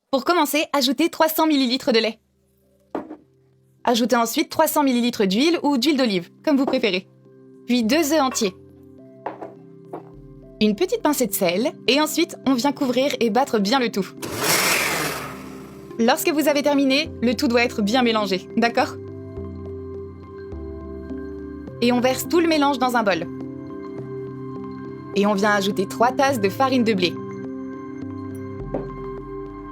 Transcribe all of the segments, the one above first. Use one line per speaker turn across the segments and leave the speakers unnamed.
Pour commencer, ajoutez 300 ml de lait. Ajoutez ensuite 300 ml d'huile ou d'huile d'olive, comme vous préférez. Puis 2 œufs entiers. Une petite pincée de sel, et ensuite, on vient couvrir et battre bien le tout. Lorsque vous avez terminé, le tout doit être bien mélangé, d'accord? Et on verse tout le mélange dans un bol. Et on vient ajouter 3 tasses de farine de blé.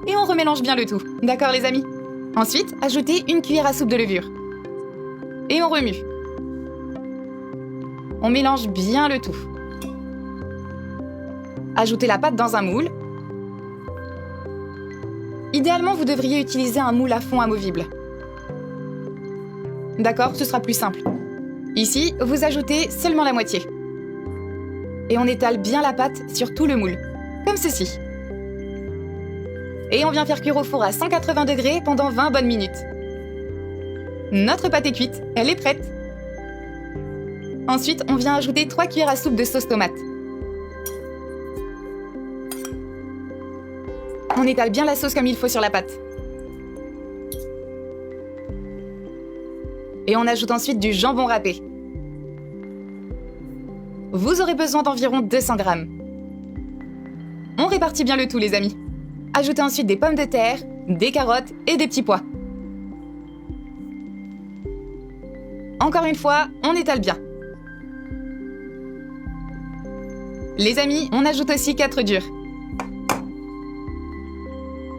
Et on remélange bien le tout, d'accord les amis? Ensuite, ajoutez 1 cuillère à soupe de levure. Et on remue. On mélange bien le tout. Ajoutez la pâte dans un moule. Idéalement, vous devriez utiliser un moule à fond amovible. D'accord, ce sera plus simple. Ici, vous ajoutez seulement la moitié. Et on étale bien la pâte sur tout le moule, comme ceci. Et on vient faire cuire au four à 180 degrés pendant 20 bonnes minutes. Notre pâte est cuite, elle est prête. Ensuite, on vient ajouter 3 cuillères à soupe de sauce tomate. On étale bien la sauce comme il faut sur la pâte. Et on ajoute ensuite du jambon râpé. Vous aurez besoin d'environ 200 grammes. On répartit bien le tout, les amis. Ajoutez ensuite des pommes de terre, des carottes et des petits pois. Encore une fois, on étale bien. Les amis, on ajoute aussi 4 œufs durs.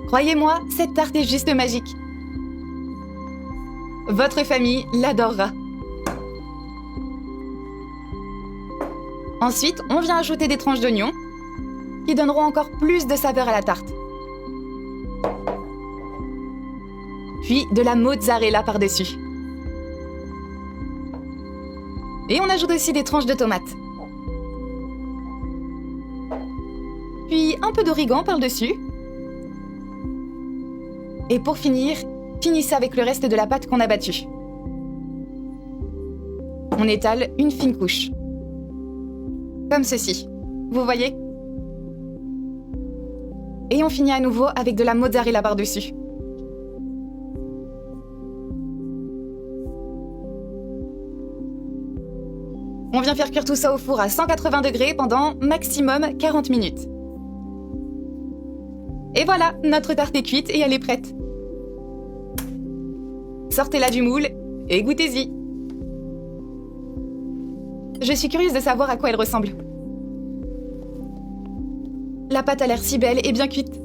Croyez-moi, cette tarte est juste magique. Votre famille l'adorera. Ensuite, on vient ajouter des tranches d'oignons qui donneront encore plus de saveur à la tarte. Puis de la mozzarella par-dessus. Et on ajoute aussi des tranches de tomates. Puis un peu d'origan par-dessus. Et pour finir, finissez avec le reste de la pâte qu'on a battue. On étale une fine couche. Comme ceci. Vous voyez? Et on finit à nouveau avec de la mozzarella par-dessus. On vient faire cuire tout ça au four à 180 degrés pendant maximum 40 minutes. Et voilà, notre tarte est cuite et elle est prête. Sortez-la du moule et goûtez-y. Je suis curieuse de savoir à quoi elle ressemble. La pâte a l'air si belle et bien cuite.